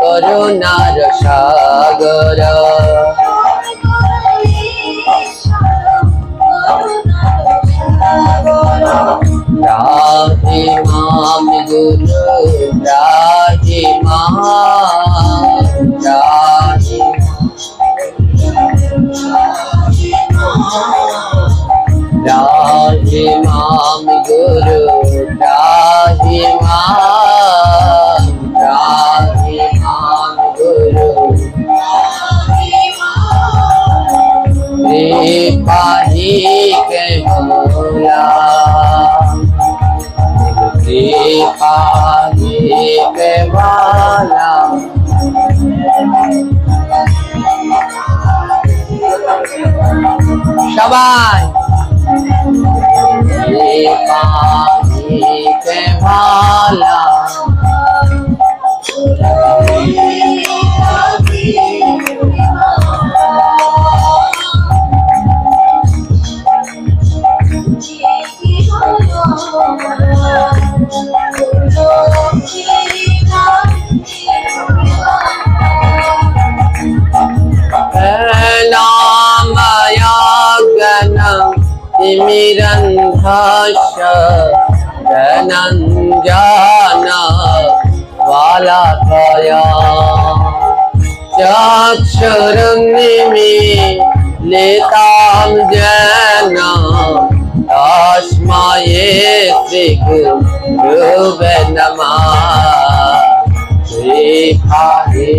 করুণার সাগর রাহিমাম গুরু রাহিমাম রাহিমাম গুরু রাহিমাম রাহিমাম গুরু कृपाही के मौला कृपाही के मौला शाबाश कृपाही के मौला तिमिरन्धश्च धनञ्जन वालाकया चक्षुरुन्मीलितं येन तस्मै श्रीगुरुवे नमः कृपाही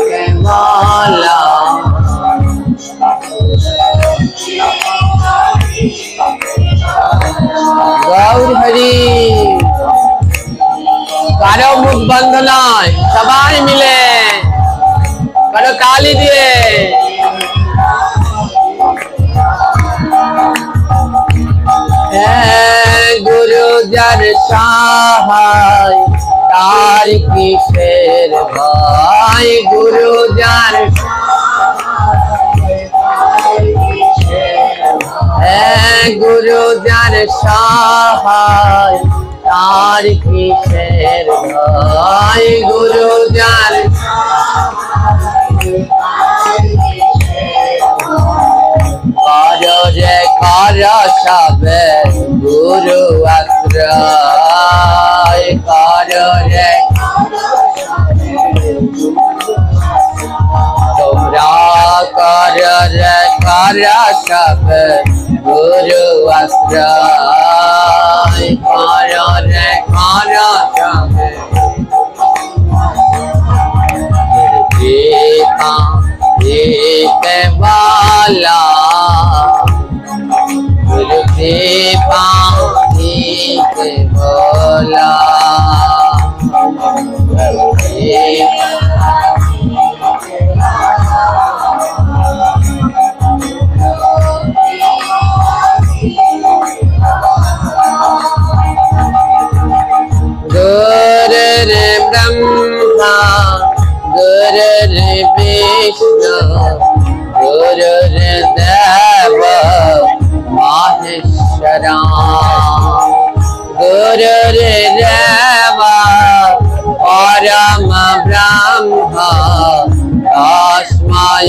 के मौला गौर हरि कारो मुख बंद नয় সবাই মিলে কারো তালি দিয়ে गुरु जर सहाय तार किसेर भाई गुरु जर गुरु जर सहाय तार किसेर भाई गुरु जर कर सबे गुरु आश्रय कर तुमरा कर सबे गुरु आश्रय कर सबे कृपा के बाला गुरु कृपाही के बोला गुरु ब्रह्मा गुरु विष्णु गुरु देव माहेश्वरा गुरुर्देवा परम ब्रह्म तस्मै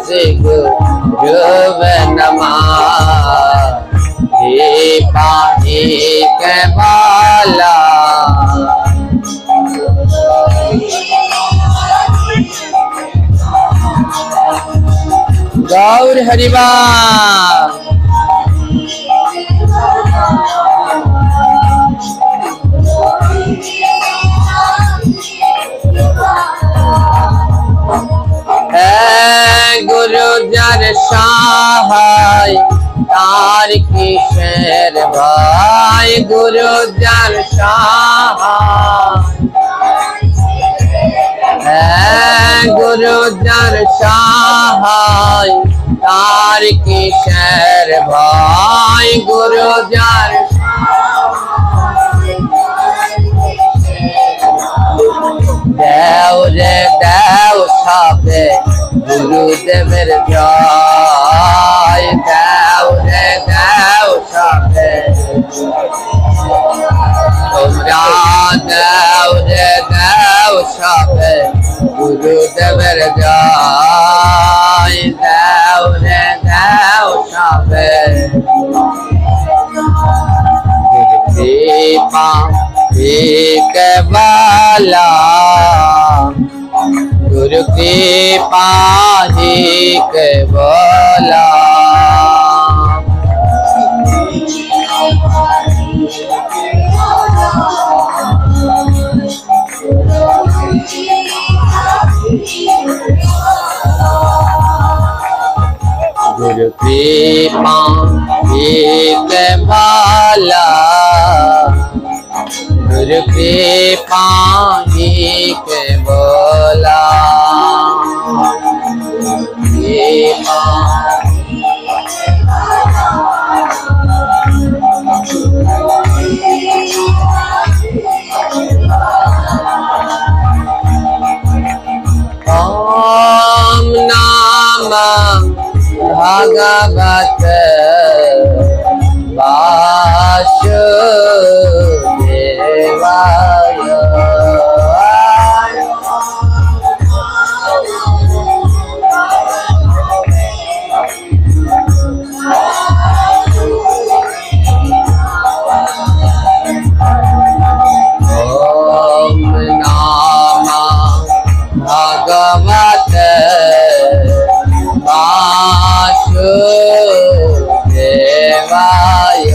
श्री गुरुवे नमः कृपाही के बाला गौर हरिबा गुरु जर सहाय तार किसेर भाई गुरु जर सहाय गुरु जर सहाय तार किसेर भाई गुरु जर देव रे देव सबे गुरुदेवर जय देव रे देव सबे तुमरा देव रे देव দেও সবে গুরুদেবের জয় দেও রে দেও সবে কৃপা কেবলা गुरु कृपा ही केवला गुरु कृपा ही केवला गुरु कृपा ही केवला कृपा ओम नमः भगवते वासुदेवाय ओम नमः भगवते वासुदेवाय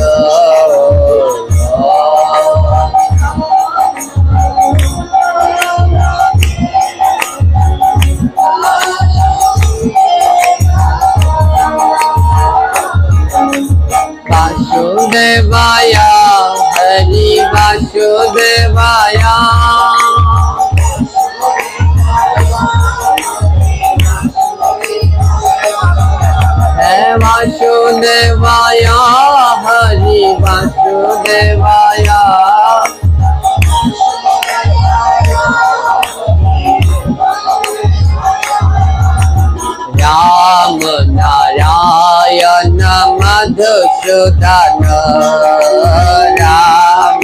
वासुदेवाय हरि वासुदेवाय वासुदेवाय हरि वासुदेवाय राम नारायण मधुसूदन राम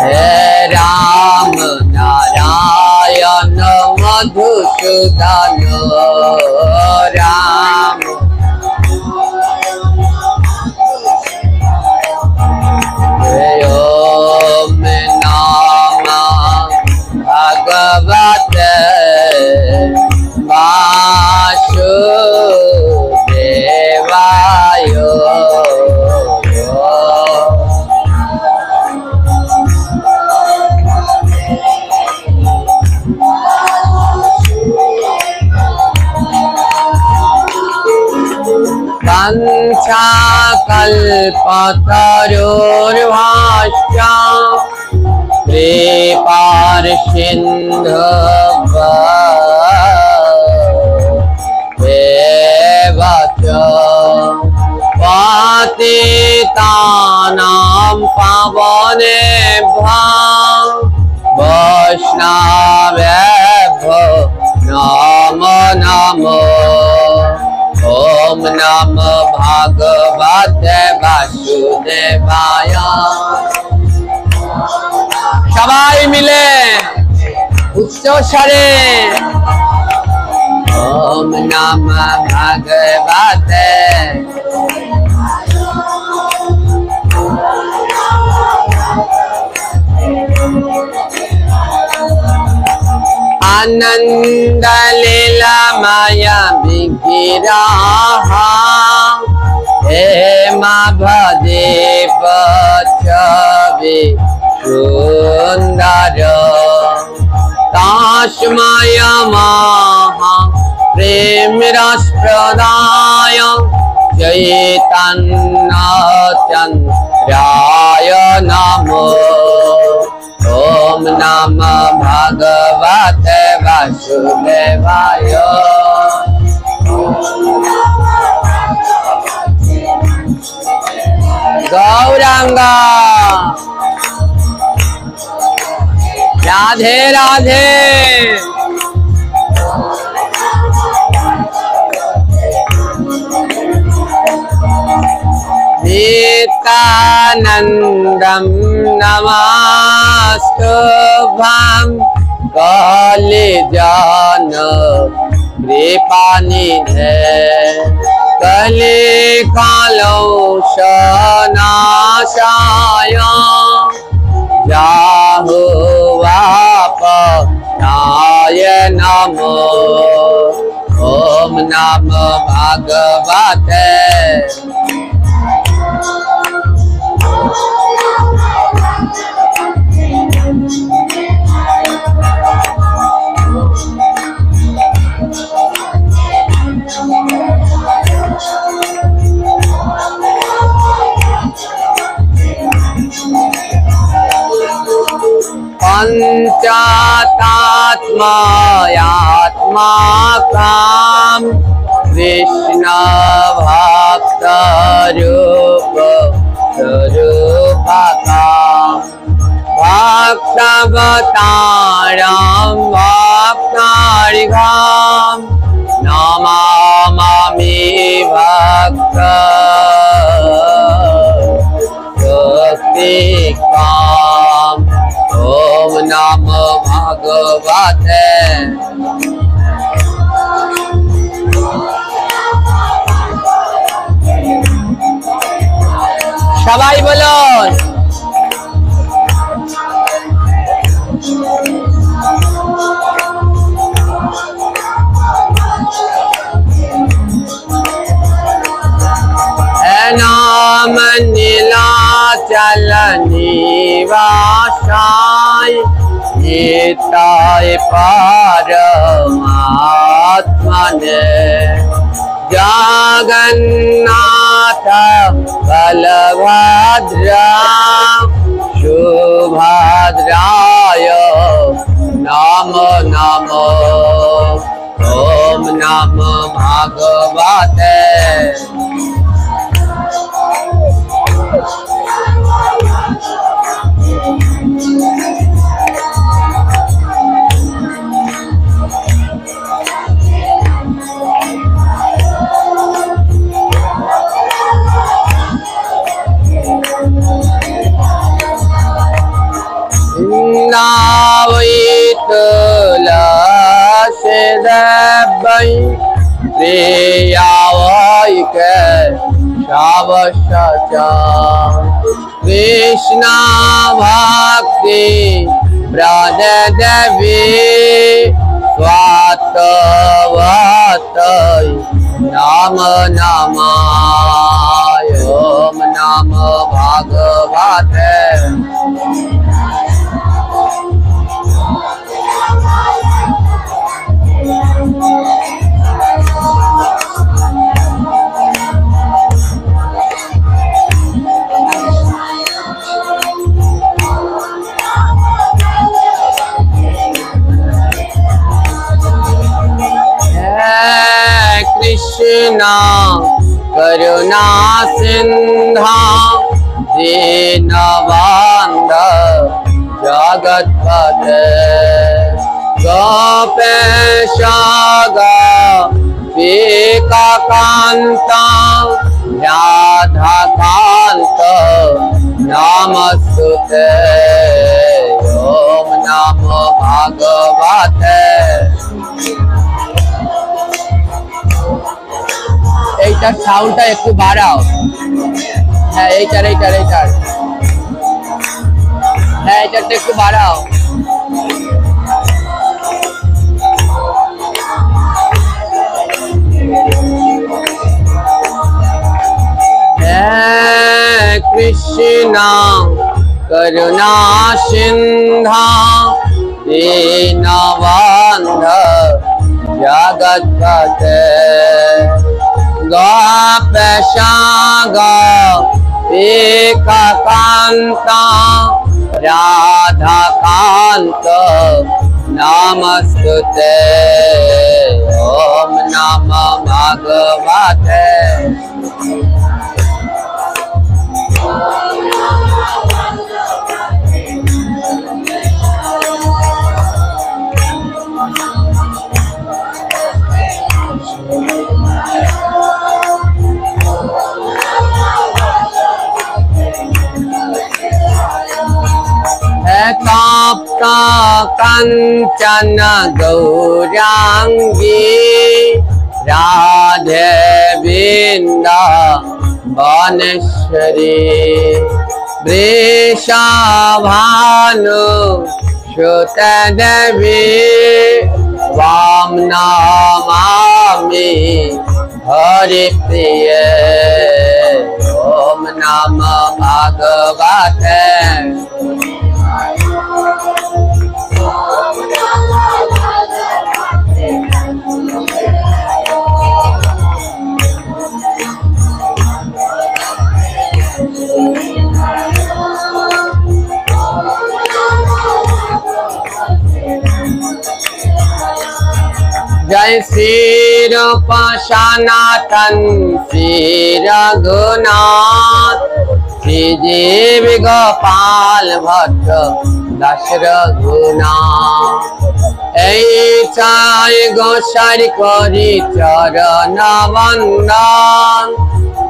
हे राम नारायण मधुसूदन राम ओम नमः भगवते वासुदेवाय वंशाकल्पतरुर्भाष्य कृपार्सिन्धुभ्येव च पतितानां पावनेभ्यः वैष्णवेभ्यो नमो नमो ओम नमः भगवते वासुदेवाय সবাই মিলে উচ্চ স্বরে ओम नमः भगवते आनंद लीलामय विग्रह हेमाभदीप छवि सुंदर तस्मै महा प्रेम रस प्रदाय चैतन्य चंद्राय नमो ओम नमः भगवते वासुदेवाय गौरांग राधे राधे नित्यानन्दं नमस्तुभ्यं कलिजान कृपानिधे कलिकालौषनाशाय जाहुवापनाय नमो ॐ नमो भगवते पंचात्मायात्माकाम कृष्ण भक्त रूप स्वरूपकाम भक्तवतारम भक्तारिघाम नमामि भक्त भक्तिकाम ॐ नमो भगवते সবাই বলুন नाम नीलाचल निवासाय निताय परमात्मने जगन्नाथ बलभद्रा सुभद्राय नमो नमो ॐ नमो भगवते तुलसीदेवै प्रियावैके शावशचा कृष्ण भक्ति ब्रजदेवी स्वात्वतै नाम नमाय ॐ नमो भगवते कृष्ण करुणा सिंधा दीनबंधु जगत्पते गोपेश गोपिकान्त राधाकान्त नमस्तुते ॐ नमो भगवते এইটার সাউন্ডটা একটু বাড়াও হ্যাঁ এইটার হ্যাঁ এইটারটা একটু বাড়াও कृष्ण करुणा सिंधा दीनबंधु जगत्पते गोपेश गोपिकान्त राधाकान्त नमस्तुते ॐ नमो भगवते कांचन गौरांगी राधे वृंदावनेश्वरी वृषभानु सुते देवी वाम नमामि हरिप्रिय ओम नमः भगवते जय श्री रूप सनातन श्री रघुनाथ श्री जीव गोपाल भट्ट दश रघुनाथ गोसाई करी चरण वंदन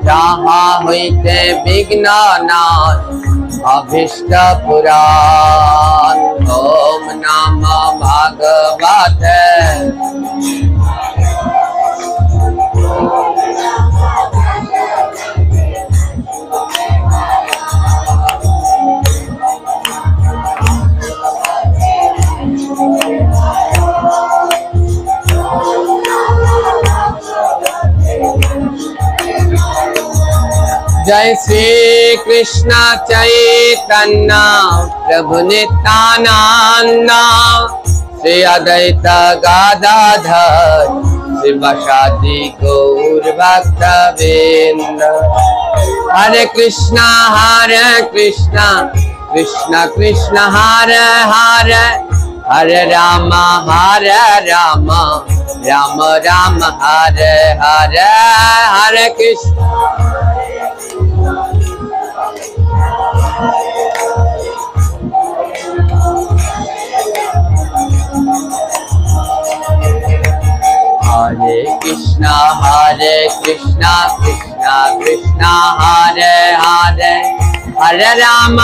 जहाँ होते विघ्न नाश अभीष्ट पुराण ओम नमः भगवते जय श्री कृष्ण चैतन्य प्रभु नित्यानंद श्री अद्वैत गदाधर शिवसादि गौर भक्तवृंद हरे कृष्णा कृष्ण कृष्ण हरे हरे हरे राम राम राम हरे हरे हरे कृष्ण हरे कृष्णा कृष्ण कृष्ण हरे हरे हरे राम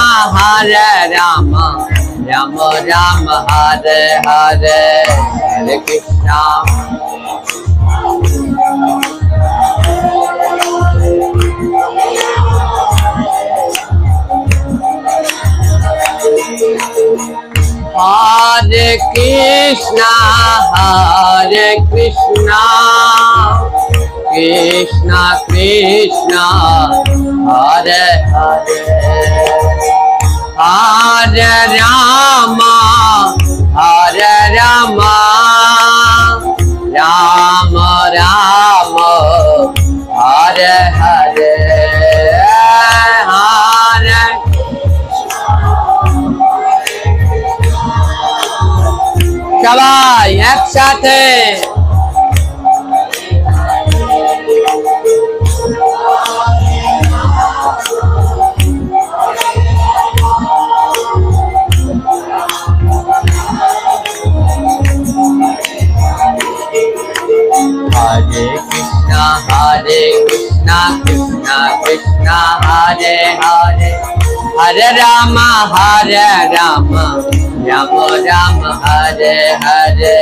राम राम हरे हरे हरे कृष्णा हरे कृष्णा कृष्ण कृष्ण हरे हरे हरे राम राम राम हरे हरे हरे सबाई एक साथे हरे कृष्णा कृष्ण कृष्ण हरे हरे हरे राम राम राम हरे हरे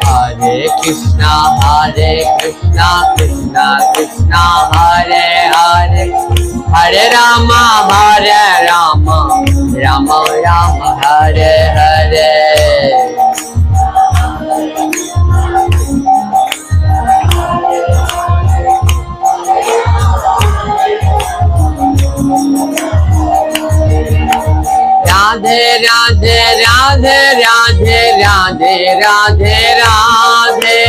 हरे कृष्णा हरे कृष्णा कृष्ण कृष्ण हरे हरे हरे राम राम राम हरे हरे राधे राधे राधे राधे राधे राधे राधे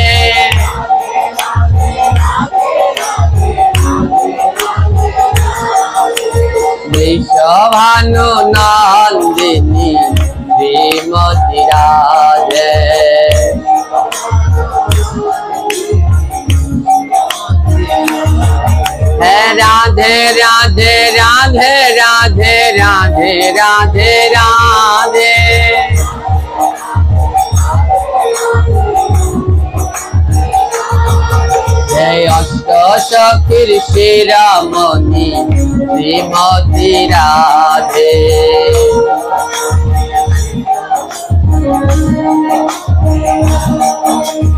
विश्वभानु नंदिनी श्रीमती राधे राधे राधे राधे राधे राधे राधे राधे সখীর শিরামণি শ্রীমতী রাধে।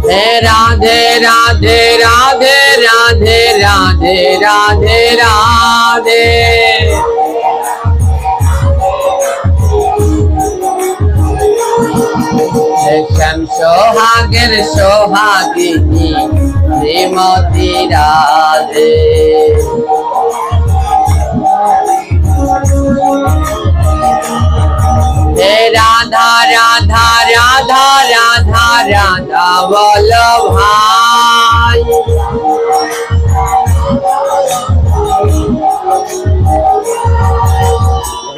হে রাধে রাধে রাধে রাধে রাধে রাধে রাধে। শ্যাম সোহাগের সোহাগিনী শ্রীমতী রাধে। হে রাধা রাধা রাধা রাধা রাধা বলো ভাই।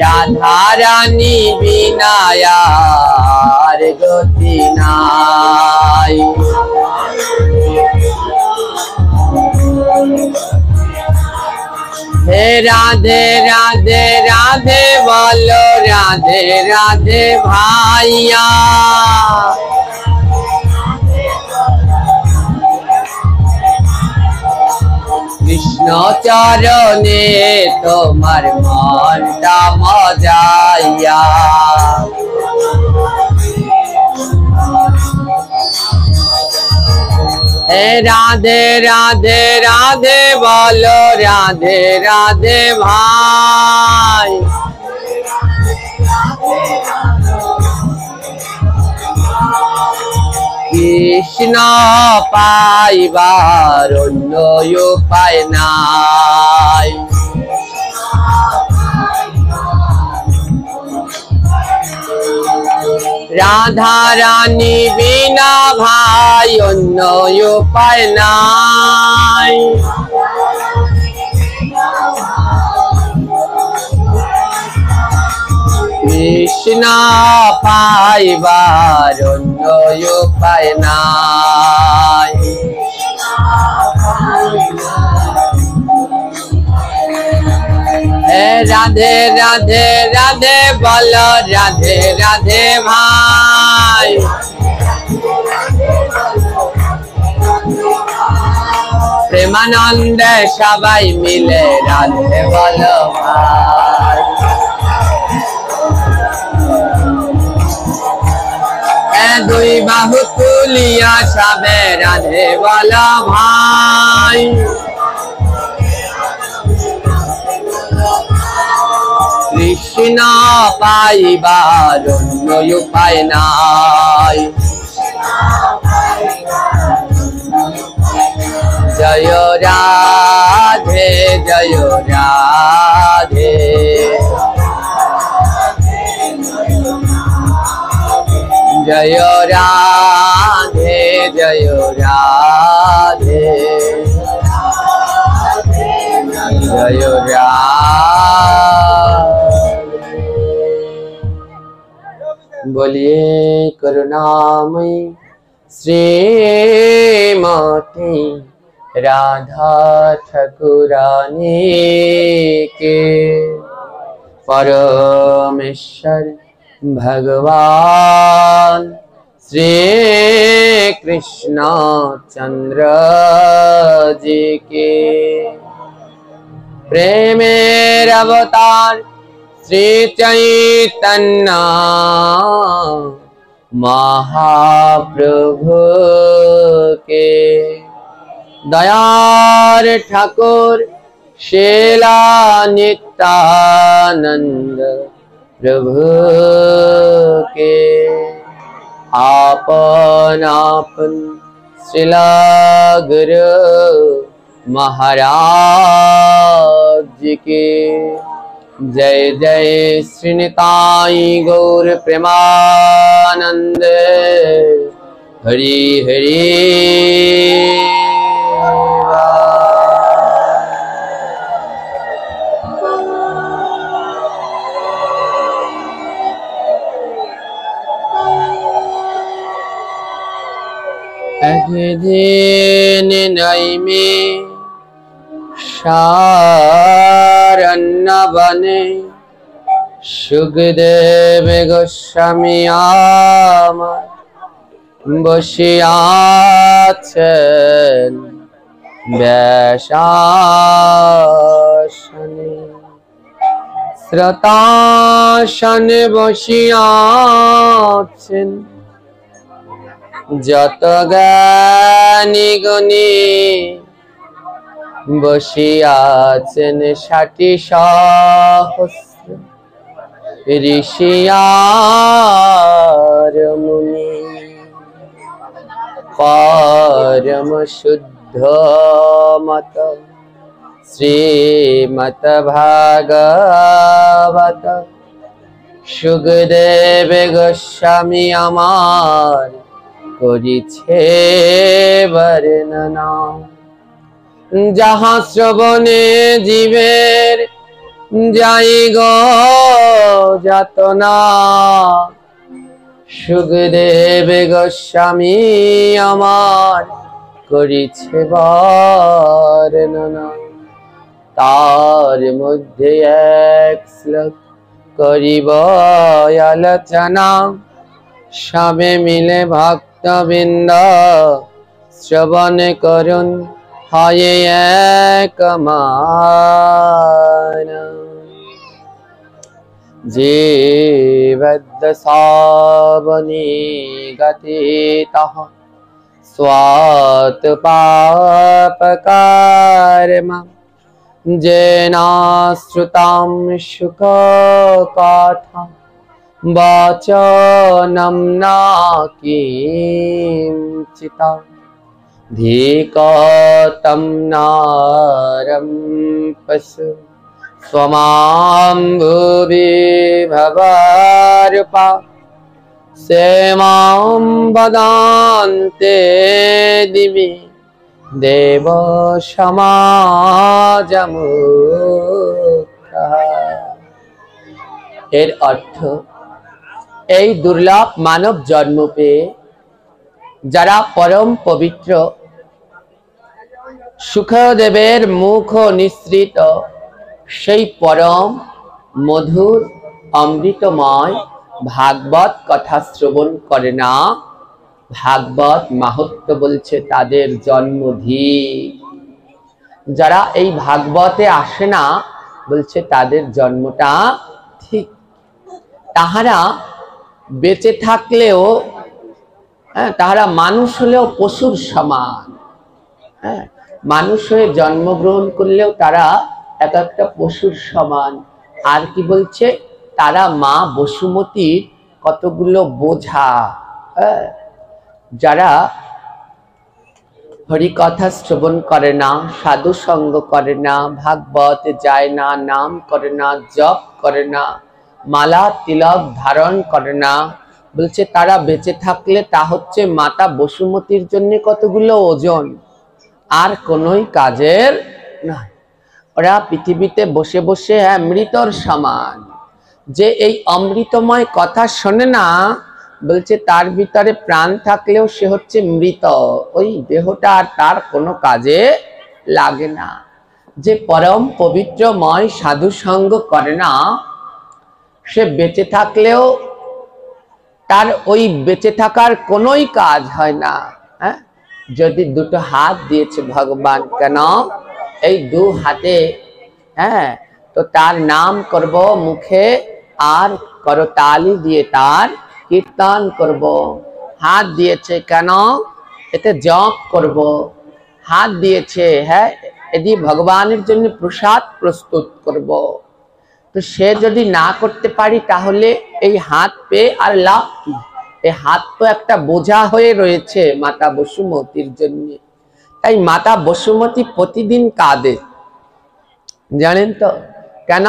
রাধা রানী বিনা আর গতি নাই। হে রাধে রাধে রাধে বলো রাধে রাধে ভাইয়া। কৃষ্ণ চরণে তোমার মনটা মজাইয়া। হে রাধে রাধে রাধে বলো রাধে রাধে ভাই। কৃষ্ণ পাইবার অন্য উপায় নাই। রাধা রানী বিনা ভাই অন্য উপায় নাই। কৃষ্ণ পাইবার অন্য উপায় নাই। হে রাধে রাধে রাধে বলো রাধে রাধে ভাই। প্রেমানন্দে সবাই মিলে রাধে বলো ভাই। দুই বাহু তুলিয়া সবে রাধে বলো ভাই। কৃষ্ণ পাইবার অন্য উপায় নাই। জয় রাধে জয় রাধে। জয় রাধে জয় রাধে। জয় राधे। बोलिए करुणामयी श्रीमती राधा ठाकुरानी के। परमेश्वर भगवान श्री कृष्ण चंद्र जी के। प्रेमेर अवतार श्री चैतन्य महाप्रभु के। दयार ठाकुर शीला नित्यानंद प्रभु के। आपन आपन श्रीला गुरु महाराज जी के। जय जय श्री निताई गौर प्रेमानंद हरि हरि। एक दिन नैमी शारण्य बने सुखदेव गोस्वामी আমার বসিয়াছেন। ব্যাসাসনে শ্রোতাসনে বসিয়াছেন যত জ্ঞানী গুণী বসিয়াছেন 60 সহস্র ঋষি আর মুনি পরম শুদ্ধ মত শ্রীমত ভাগবত সুখদেব গোস্বামী আমার করিছে বর্ণনা। যাহা শ্রবণে জীবের যাই গো যাতনা, সুখদেব গোস্বামী আমার করিছে বর্ণনা। তার মধ্যে এক শ্লোক করিব আলোচনা, সবে মিলে ভক্তবৃন্দ শ্রবণ করুন হয় এক মান। জীবদ্ সাবনি গতিতঃ স্বাত পাপ কর্ম যেনাশ্রুতাম সুখ কথা বচনম না কিঞ্চিতা ধিকতম নারম পশু स्वमां भुवि भवरूपा सेमां वदान्ते दिवि देव समाजमुक्तः। এর অর্থ, এই দুর্লভ মানব জন্ম পেয়ে যারা পরম পবিত্র সুখদেবের মুখ নিঃসৃত সেই পরম মধুর অমৃতময় ভাগবত কথা শ্রবণ করে না, ভাগবত মাহাত্ম্য বলছে তাদের জন্মধিক। যারা এই ভাগবতে আসে না বলছে তাদের জন্মটা ঠিক। তাহারা বেঁচে থাকলেও তাহারা মানুষ হলেও পশুর সমান। মানুষ হয়ে জন্মগ্রহণ করলেও তারা এক একটা পশুর সমান। আর কি বলছে, তারা মা বসুমতীর কতগুলো বোঝা। যারা হরিকথা শ্রবণ করে না, সাধু সঙ্গ করে না, ভাগবত যায় না, নাম করে না, জপ করে না, মালা তিলক ধারণ করে না, বলছে তারা বেঁচে থাকলে তা হচ্ছে মাতা বসুমতীর জন্য কতগুলো ওজন, আর কোনোই কাজের নয়। ওরা পৃথিবীতে বসে বসে মৃতর সমান। যে এই অমৃতময় কথা শোনে না, বলছে তার ভিতরে প্রাণ থাকলেও সে হচ্ছে মৃত, ওই দেহটা আর তার কোনো কাজে লাগে না। যে পরম পবিত্রময় সাধু সঙ্গ করে না, সে বেঁচে থাকলেও তার ওই বেঁচে থাকার কোনোই কাজ হয় না। যদি দুটো হাত দিয়েছে ভগবান, কেন এই দু হাতে তো তার নাম করব মুখে, আর করতালি দিয়ে তার কীর্তন করব। হাত দিয়েছে কেন, এতে জপ করব। হাত দিয়েছে এদি ভগবানের জন্য প্রসাদ প্রস্তুত করব। তো সে যদি না করতে পারি তাহলে এই হাত পেয়ে আর লাভ কি? এই হাত তো একটা বোঝা হয়ে রয়েছে মাতা বসুমতীর জন্য। তাই মাতা বসুমতী প্রতিদিন কাঁদে, জানেন তো কেন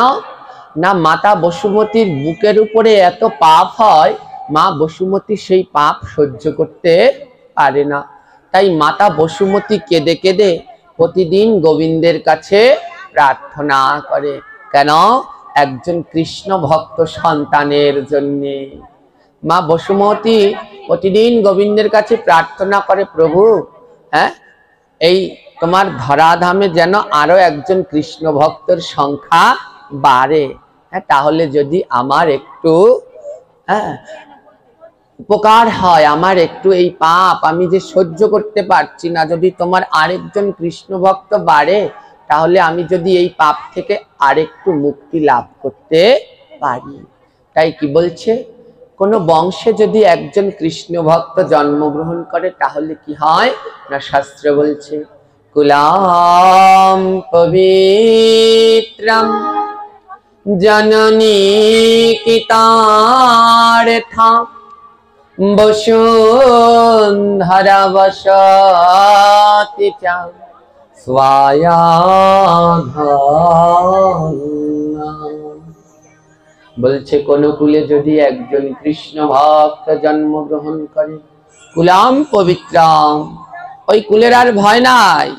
না? মাতা বসুমতীর বুকের উপরে এত পাপ হয়, মা বসুমতী সেই পাপ সহ্য করতে পারে না। তাই মাতা বসুমতী কেঁদে কেঁদে প্রতিদিন গোবিন্দের কাছে প্রার্থনা করে। কেন? একজন কৃষ্ণ ভক্ত সন্তানের জন্য মা বসুমতী প্রতিদিন গোবিন্দের কাছে প্রার্থনা করে, প্রভু এই তোমার ধরাধামে যেন আরো একজন কৃষ্ণ ভক্তের সংখ্যা বাড়ে, তাহলে যদি আমার একটু উপকার হয়, আমার একটু এই পাপ আমি যে সহ্য করতে পারছি না, যদি তোমার আরেকজন কৃষ্ণ ভক্ত বাড়ে তাহলে আমি যদি এই পাপ থেকে আরেকটু মুক্তি লাভ করতে পারি। তাই কি বলছে, কোন বংশে যদি একজন কৃষ্ণ ভক্ত জন্মগ্রহণ করে তাহলে কি হয় না, শাস্ত্র বলছে কুলাম পবিত্রম জননী কিতার্থা বসুন্ধরা বসতি চ স্বায়াধনা। বলছে কোন কুলে যদি একজন কৃষ্ণ ভক্ত জন্মগ্রহণ করে, কুলাম পবিত্রম, ওই কুলের আর ভয় নাই।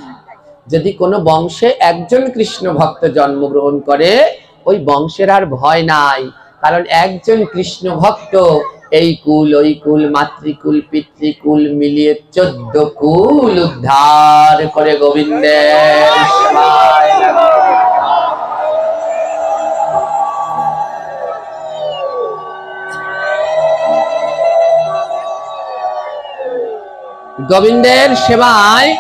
যদি কোনো বংশে একজন কৃষ্ণ ভক্ত জন্মগ্রহণ করে, ওই বংশের আর ভয় নাই, কারণ একজন কৃষ্ণ ভক্ত এই কুল ওই কুল মাতৃকুল পিতৃকুল মিলিয়ে 14 কুল উদ্ধার করে গোবিন্দের সেবায়। গোবিন্দের সেবায়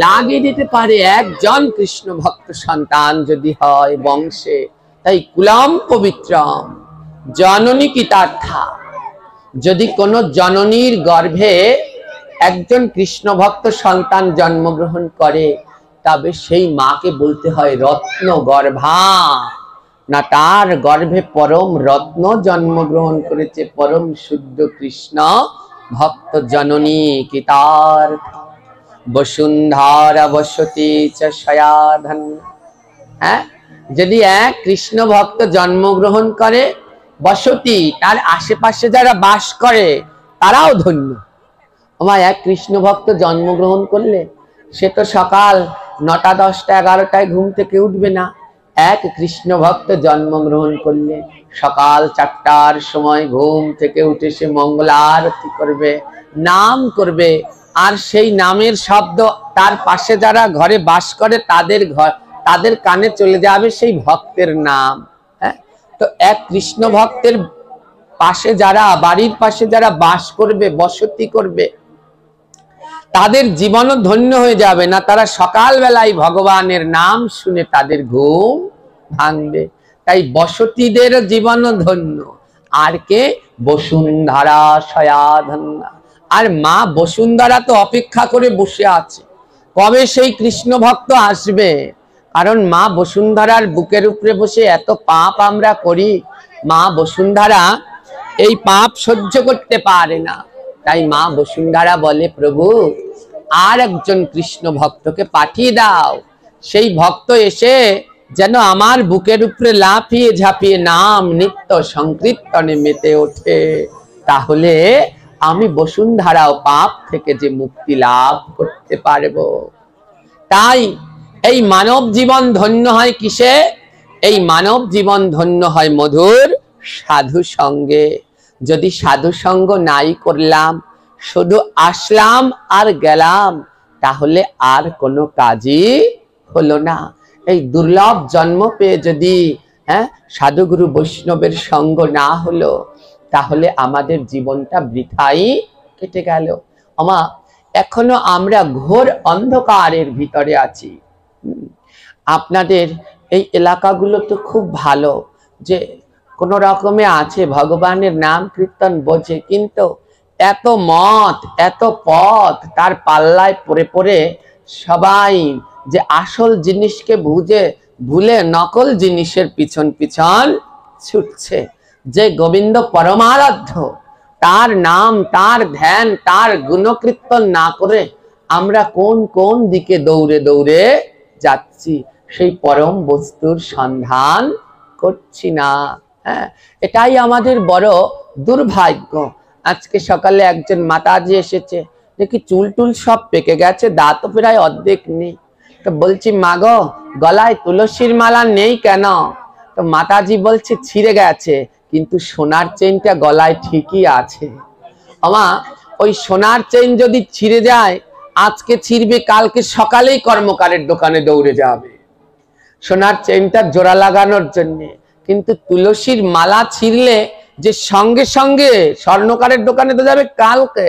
লাগিয়ে দিতে পারে একজন কৃষ্ণ ভক্ত সন্তান যদি হয় বংশে। তাই কুলাম পবিত্রম জননী কিতার্থা, যদি কোনো জননীর গর্ভে একজন কৃষ্ণ ভক্ত সন্তান জন্মগ্রহণ করে, তবে সেই মাকে বলতে হয় রত্ন গর্ভা, না তার গর্ভে পরম রত্ন জন্মগ্রহণ করেছে, পরম শুদ্ধ কৃষ্ণ ভক্ত জননী কিতার্থা বসুন্ধরা বসতি চ স্বায়াধনা। হ্যাঁ, যদি এক কৃষ্ণ ভক্ত জন্মগ্রহণ করে, বসতি তার আশেপাশে যারা বাস করে তারাও ধন্য। আমার এক কৃষ্ণ ভক্ত জন্মগ্রহণ করলে সে তো সকাল 9টা 10টা 11টায় ঘুম থেকে উঠবে না। এক কৃষ্ণ ভক্ত জন্মগ্রহণ করলে সকাল 4টার সময় ঘুম থেকে উঠে সে মঙ্গলারতি করবে, নাম করবে, আর সেই নামের শব্দ তার পাশে যারা ঘরে বাস করে তাদের কানে চলে যাবে সেই ভক্তের নাম। হ্যাঁ, তো এক কৃষ্ণ ভক্তের পাশে যারা, বাড়ির পাশে যারা বাস করবে, বসতি করবে, তাদের জীবনও ধন্য হয়ে যাবে না। তারা সকাল বেলায় ভগবানের নাম শুনে তাদের ঘুম ভাঙবে। তাই বসতিদের জীবনও ধন্য। আর কে? বসুন্ধরা স্বায়াধনা। আর মা বসুন্ধরা তো অপেক্ষা করে বসে আছে কবে সেই কৃষ্ণ ভক্ত আসবে। কারণ মা বসুন্ধরার বুকের উপরে বসে এত পাপ আমরা করি, মা বসুন্ধরা এই পাপ সহ্য করতে পারে না। তাই মা বসুন্ধরা বলে, প্রভু আর একজন কৃষ্ণ ভক্তকে পাঠিয়ে দাও, সেই ভক্ত এসে যেন আমার বুকের উপরে লাফিয়ে ঝাঁপিয়ে নাম নিত্য সংকীর্তনে মেতে ওঠে, তাহলে আমি বসুন্ধরাও পাপ থেকে যে মুক্তি লাভ করতে পারবো। তাই এই মানব জীবন ধন্য হয় কিসে? এই মানব জীবন ধন্য হয় মধুর সাধু সঙ্গে। যদি সাধু সঙ্গ নাই করলাম, শুধু আসলাম আর গেলাম, তাহলে আর কোনো কাজই হলো না। এই দুর্লভ জন্ম পেয়ে যদি সাধুগুরু বৈষ্ণবের সঙ্গ না হলো, তাহলে আমাদের জীবনটা বৃথাই কেটে গেল। আমা এখনো আমরা ঘোর অন্ধকারের ভিতরে আছি। আপনাদের এই এলাকাগুলো তো খুব ভালো, যে কোনো রকমে আছে, ভগবানের নাম কীর্তন বোঝে, কিন্তু এত মত এত পথ তার পাল্লায় পড়ে পড়ে সবাই যে আসল জিনিসকে ভুলে নকল জিনিসের পিছন পিছন ছুটছে। যে গোবিন্দ পরমারাধ্য, তার নাম তার ধ্যান তার গুণকীর্তন না করে আমরা কোন কোন দিকে দৌড়ে দৌড়ে যাচ্ছি, সেই পরম বস্তুর সন্ধান করছি না। হ্যাঁ, এটাই আমাদের বড় দুর্ভাগ্য। আজকে সকালে একজন মাতাজি এসেছে, দেখি চুল টুল সব পেকে গেছে, দাঁতও প্রায় অর্ধেক নেই। তো বলছি, মা গো, গলায় তুলসীর মালা নেই কেন? তো মাতাজি বলছে, ছিঁড়ে গেছে, কিন্তু সোনার চেইনটা গলায় ঠিকই আছে। আমা ওই সোনার চেইন যদি ছিঁড়ে যায়, আজকে ছিঁড়বে, কালকে সকালেই কর্মকারের দোকানে দৌড়ে যাবে সোনার চেইনটা জোড়া লাগানোর জন্য। কিন্তু তুলসীর মালা ছিঁড়লে যে সঙ্গে সঙ্গে স্বর্ণকারের দোকানে তো যাবে কালকে,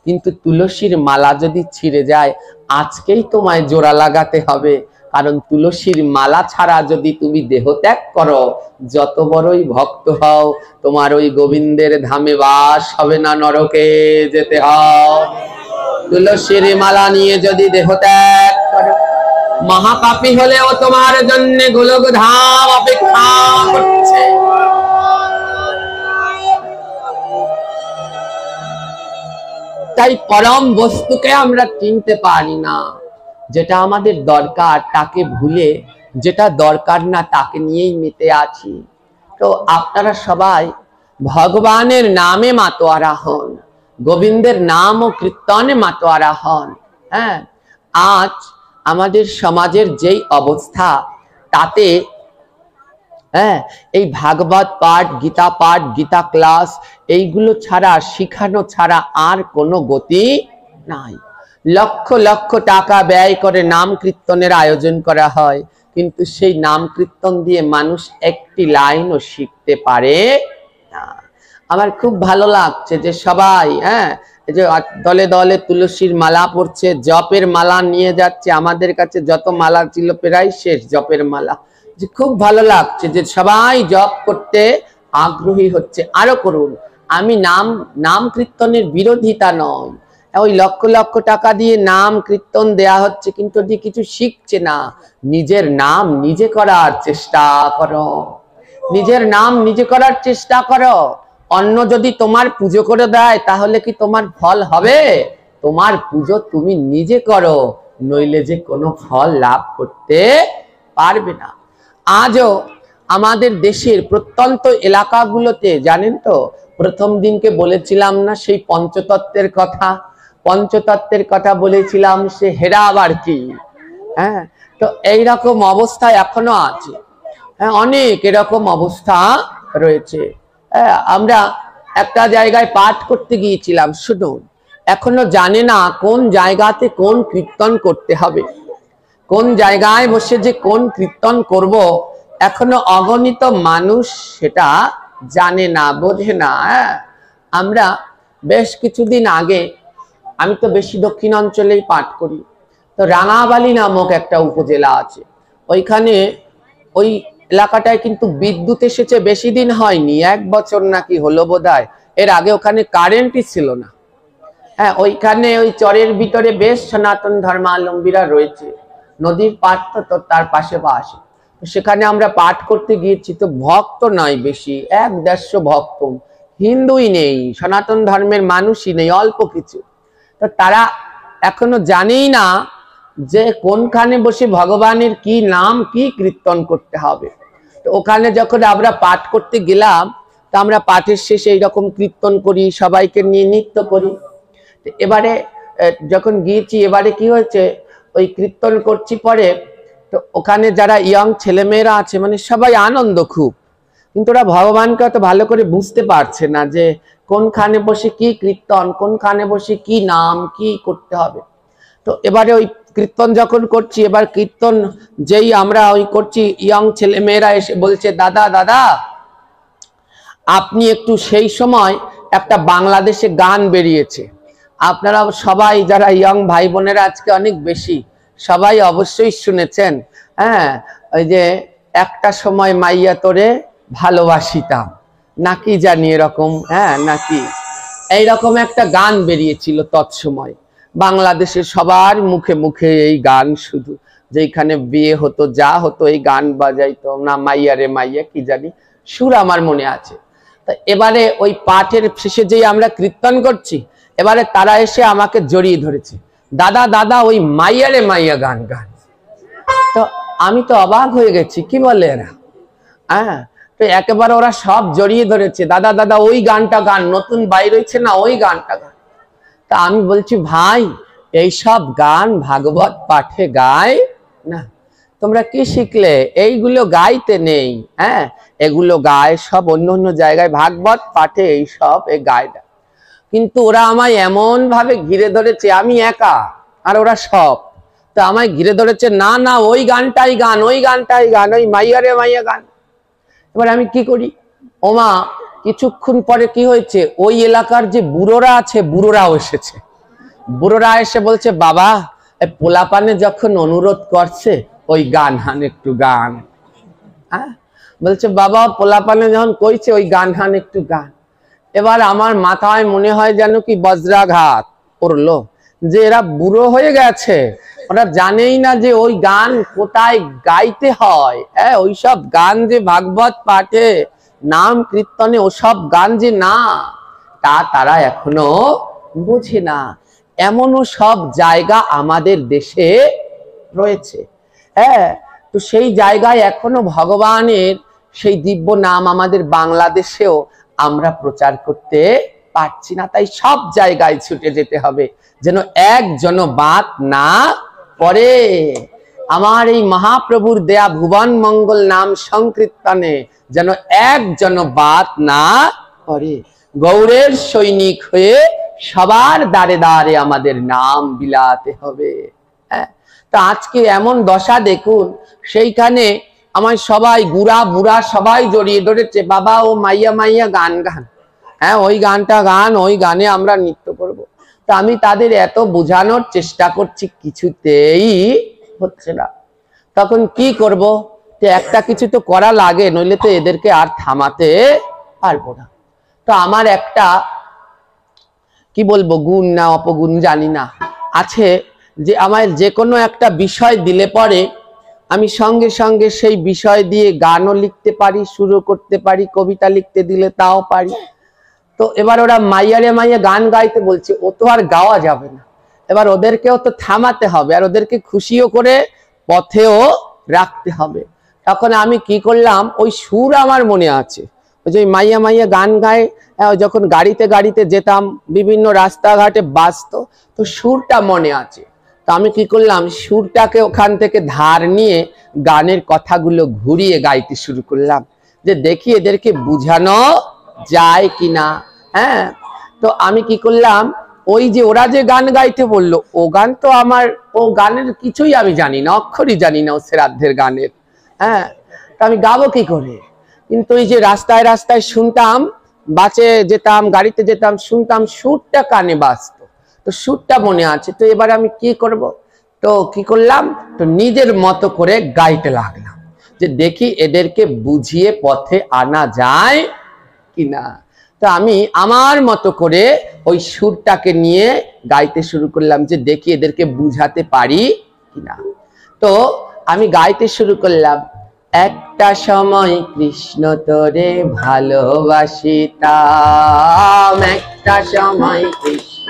কিন্তু তুলসীর মালা যদি ছিঁড়ে যায় আজকেই তোমায় জোড়া লাগাতে হবে। কারণ তুলসীর মালা ছাড়া যদি তুমি দেহ ত্যাগ করো, যত বড়ই ভক্ত হও, তোমার ওই গোবিন্দের ধামে বাস হবে না, নরকে যেতে হয়। তুলসীর মালা নিয়ে যদি দেহ ত্যাগ করো, মহাপাপী হলেও তোমার জন্য গোলক ধাম অপেক্ষা করছে। তাই পরম বস্তুকে আমরা চিনতে পারি না, যেটা আমাদের দরকার তাকে ভুলে যেটা দরকার না তাকে নিয়েই মেতে আছি। তো আপনারা সবাই ভগবানের নামে মাতোয়ারা হন, গোবিন্দের নাম ও কীর্তনে মাতোয়ারা হন। হ্যাঁ, আজ আমাদের সমাজের যেই অবস্থা, তাতে হ্যাঁ এই ভাগবত পাঠ, গীতা পাঠ, গীতা ক্লাস এইগুলো ছাড়া, শিখানো ছাড়া আর কোনো গতি নাই। লক্ষ লক্ষ টাকা ব্যয় করে নাম কীর্তনের আয়োজন করা হয়, কিন্তু সেই নাম কীর্তন দিয়ে মানুষ একটি লাইনও শিখতে পারে না। আমার খুব ভালো লাগছে যে সবাই এই যে দলে দলে তুলসীর মালা পড়ছে, জপের মালা নিয়ে যাচ্ছে। আমাদের কাছে যত মালা ছিল প্রায় শেষ জপের মালা। যে খুব ভালো লাগছে যে সবাই জপ করতে আগ্রহী হচ্ছে, আরো করুন। আমি নাম কীর্তনের বিরোধিতা নয়, ওই লক্ষ লক্ষ টাকা দিয়ে নাম কীর্তন দেয়া হচ্ছে, কিন্তু যদি কিছু শিখছে না, নিজের নাম নিজে করার চেষ্টা করো, নিজের নাম নিজে করার চেষ্টা করো। অন্য যদি তোমার পুজো করে দেয় তাহলে কি তোমার ফল হবে? তোমার পুজো তুমি নিজে করো, নইলে যে কোনো ফল লাভ করতে পারবে না। আজও আমাদের দেশের প্রত্যন্ত এলাকাগুলোতে জানেন তো, প্রথম দিনকে বলেছিলাম না সেই পঞ্চতত্ত্বের কথা, পঞ্চতত্ত্বের কথা বলেছিলাম, সে হেরা আবার কি। হ্যাঁ, তো এইরকম অবস্থা এখনো আছে। হ্যাঁ, অনেক এরকম অবস্থা রয়েছে। আমরা একটা জায়গায় পাঠ করতে গিয়েছিলাম, শুনুন, এখনো জানে না কোন জায়গাতে কোন কীর্তন করতে হবে, কোন জায়গায় বসে যে কোন কীর্তন করব, এখনো অগণিত মানুষ সেটা জানে না, বোঝে না। আমরা বেশ কিছুদিন আগে, আমি তো বেশি দক্ষিণ অঞ্চলেই পাঠ করি, তো রাঙাবালি নামক একটা উপজেলা আছে, ওইখানে ওই এলাকাটায় কিন্তু বিদ্যুৎ এসেছে বেশি দিন হয়নি, 1 বছর নাকি হলো বোধহয়। এর আগে ওখানে কারেন্টই ছিল না। হ্যাঁ, ওইখানে ওই চরের ভিতরে বেশ সনাতন ধর্মাবলম্বীরা রয়েছে, নদীর পাঠ তো তার পাশে পাশে। সেখানে আমরা পাঠ করতে গিয়েছি, তো ভক্ত নয় বেশি, 1-150 ভক্ত, হিন্দুই নেই, সনাতন ধর্মের মানুষই নেই, অল্প কিছু। তো তারা এখনো জানেই না যে কোনখানে বসে ভগবানের কি নাম কি কীর্তন করতে হবে। তো ওখানে যখন আমরা পাঠ করতে গেলাম, তো আমরা পাঠের শেষে এইরকম কীর্তন করি, সবাইকে নিয়ে নৃত্য করি। এবারে যখন গিয়েছি, এবারে কি হয়েছে, ওই কীর্তন করছি পরে, তো ওখানে যারা ইয়ং ছেলেমেয়েরা আছে, মানে সবাই আনন্দ খুব, কিন্তু ওরা ভগবানকে অত ভালো করে বুঝতে পারছে না যে কোনখানে বসে কি কীর্তন, কোনখানে বসে কি নাম কি করতে হবে। তো এবারে ওই কীর্তন যখন করছি, এবার কীর্তন যেই আমরা ওই করছি, ইয়ং ছেলেমেয়েরা এসে বলছে, দাদা দাদা আপনি একটু, সেই সময় একটা বাংলাদেশে গান বেরিয়েছে, আপনারা সবাই যারা ইয়ং ভাই বোনেরা আজকে অনেক বেশি, সবাই অবশ্যই শুনেছেন। হ্যাঁ, ওই যে একটা সময় মাইয়া তোরে ভালোবাসিতাম নাকি জানি এরকম, হ্যাঁ নাকি এইরকম একটা গান বেরিয়েছিল তৎসময়। বাংলাদেশের সবার মুখে মুখে এই গান, শুধু যেখানে বিয়ে হতো যা হতো এই গান বাজাইতো না, মাইয়া রে মাইয়া কি জানি, সুর আমার মনে আছে। তা এবারে ওই পাঠের শেষে যেই আমরা কীর্তন করছি, এবারে তারা এসে আমাকে জড়িয়ে ধরেছে, দাদা দাদা ওই মাইয়া রে মাইয়া গান গান। তো আমি তো অবাক হয়ে গেছি, কি বলে এরা। হ্যাঁ, তো একেবারে ওরা সব জড়িয়ে ধরেছে, দাদা দাদা ওই গানটা গান, নতুন বাইর হয়েছে না ওই গানটা গান। তা আমি বলছি, ভাই এইসব গান ভাগবত পাঠে গায় না, তোমরা কি শিখলে? এইগুলো গাইতে নেই। হ্যাঁ, এগুলো গায় সব অন্য অন্য জায়গায়, ভাগবত পাঠে এইসব গায় না। কিন্তু ওরা আমায় এমন ভাবে ঘিরে ধরেছে, আমি একা আর ওরা সব, তো আমায় ঘিরে ধরেছে, না না ওই গানটাই গান, ওই গানটাই গান, ওই মাইয়া রে মাইয়া গান। এবার আমি কি করি, ওমা কিছুক্ষণ পরে কি হয়েছে, ওই এলাকার যে বুড়োরা আছে বুড়োরাও এসেছে। বুড়োরা এসে বলছে, বাবা পোলাপানে যখন অনুরোধ করছে ওই গান হান, একটু গান। হ্যাঁ, বলছে বাবা পোলাপানে যখন কইছে ওই গান হান, একটু গান। এবার আমার মাথায় মনে হয় যেন কি বজ্রাঘাত পড়লো, যে এরা বুড়ো হয়ে গেছে, ওরা জানেই না যে ওই গান কোথায় গাইতে হয়। হ্যাঁ, ওইসব গান যে ভাগবত পাঠে নাম কীর্তনে ওসব গান যে না, তা তারা এখনো বোঝে না। এমনও সব জায়গা আমাদের দেশে রয়েছে। হ্যাঁ, তো সেই জায়গায় এখনো ভগবানের সেই দিব্য নাম আমাদের বাংলাদেশেও আমরা প্রচার করতে পারছি না। তাই সব জায়গায় ছুটে যেতে হবে যেন একজন বাদ না পড়ে। আমার এই মহাপ্রভুর দেয়া ভুবন মঙ্গল নাম সংকীর্তনে যেন একজন বাদ না পড়ে। গৌরের সৈনিক হয়ে সবার দ্বারে দ্বারে আমাদের নাম বিলাতে হবে। হ্যাঁ, তো আজকে এমন দশা দেখুন, সেইখানে আমার সবাই বুড়া বুড়া সবাই জড়িয়ে ধরেছে, বাবা ও মাইয়া মাইয়া গান গান। হ্যাঁ, ওই গানটা গান, ওই গানে আমরা নৃত্য করব। তো আমি তাদের এত বোঝানোর চেষ্টা করছি, কিছুতেই হচ্ছে না। তখন কি করব, তো একটা কিছু তো করা লাগে, নইলে তো এদেরকে আর থামাতে পারবো না। তো আমার একটা কি বলবো, গুণ না অপগুণ জানি না, আছে যে আমার যে কোনো একটা বিষয় দিলে পরে আমি সঙ্গে সঙ্গে সেই বিষয় দিয়ে গানও লিখতে পারি, সুরও করতে পারি, কবিতা লিখতে দিলে তাও পারি। তো এবার ওরা মাইয়ারে মাইয়া গান গাইতে বলছে, ও তো আর গাওয়া যাবে না, এবার ওদেরকেও তো থামাতে হবে, আর ওদেরকে খুশিও করে পথেও রাখতে হবে। তখন আমি কি করলাম, ওই সুর আমার মনে আছে, ওই যে মাইয়া মাইয়া গান গায়, যখন গাড়িতে গাড়িতে যেতাম বিভিন্ন রাস্তাঘাটে বাজতো, তো সুরটা মনে আছে। তো আমি কি করলাম, সুরটাকে ওখান থেকে ধার নিয়ে গানের কথাগুলো ঘুরিয়ে গাইতে শুরু করলাম, যে দেখি এদেরকে বুঝানো যায় কিনা। হ্যাঁ, তো আমি কি করলাম, ওই যে ওরা যে গান গাইতে বললো, ও গান তো আমার, ও গানের কিছুই আমি জানি না, অক্ষরই জানি না ও শ্রাদ্ধের গানের। হ্যাঁ, তো আমি গাবো কি করে? কিন্তু ওই যে রাস্তায় রাস্তায় শুনতাম, বাসে যেতাম, গাড়িতে যেতাম, শুনতাম, সুরটা কানে বাজতো, তো সুরটা মনে আছে। তো এবার আমি কি করব, তো কি করলাম, তো নিজের মতো করে গাইতে লাগলাম, যে দেখি এদেরকে বুঝিয়ে পথে আনা যায় কিনা। তো আমি আমার মতো করে ওই সুরটাকে নিয়ে গাইতে শুরু করলাম, যে দেখি এদেরকে বুঝাতে পারি কিনা। তো আমি গাইতে শুরু করলাম, একটা সময় কৃষ্ণ তোরে ভালোবাসিতাম, একটা সময় কৃষ্ণ,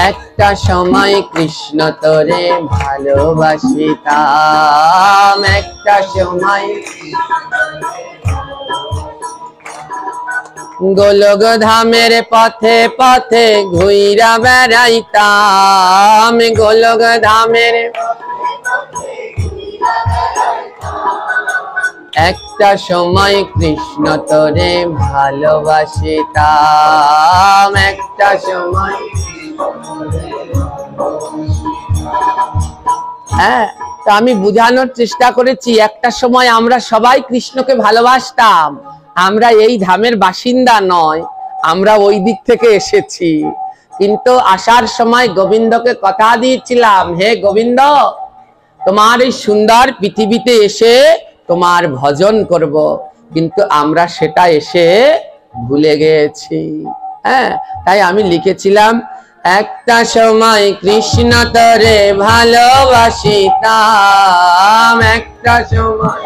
একটা সময় কৃষ্ণ তোরে ভালোবাসিতাম, একটা সময় গোলক ধামের পথে পথে ঘুইরা বেড়াইতাম, গোলক ধামের একটা সময় কৃষ্ণ তোরে ভালোবাসিতাম, একটা সময়। হ্যাঁ, তা আমি বুঝানোর চেষ্টা করেছি, একটা সময় আমরা সবাই কৃষ্ণকে ভালোবাসতাম, আমরা এই ধামের বাসিন্দা নয়, আমরা ওই দিক থেকে এসেছি, কিন্তু আসার সময় গোবিন্দকে কথা দিয়েছিলাম, হে গোবিন্দ তোমার এই সুন্দর পৃথিবীতে এসে তোমার ভজন করব, কিন্তু আমরা সেটা এসে ভুলে গেছি। হ্যাঁ, তাই আমি লিখেছিলাম, একটা সময় কৃষ্ণ তোরে ভালোবাসিতাম, একটা সময়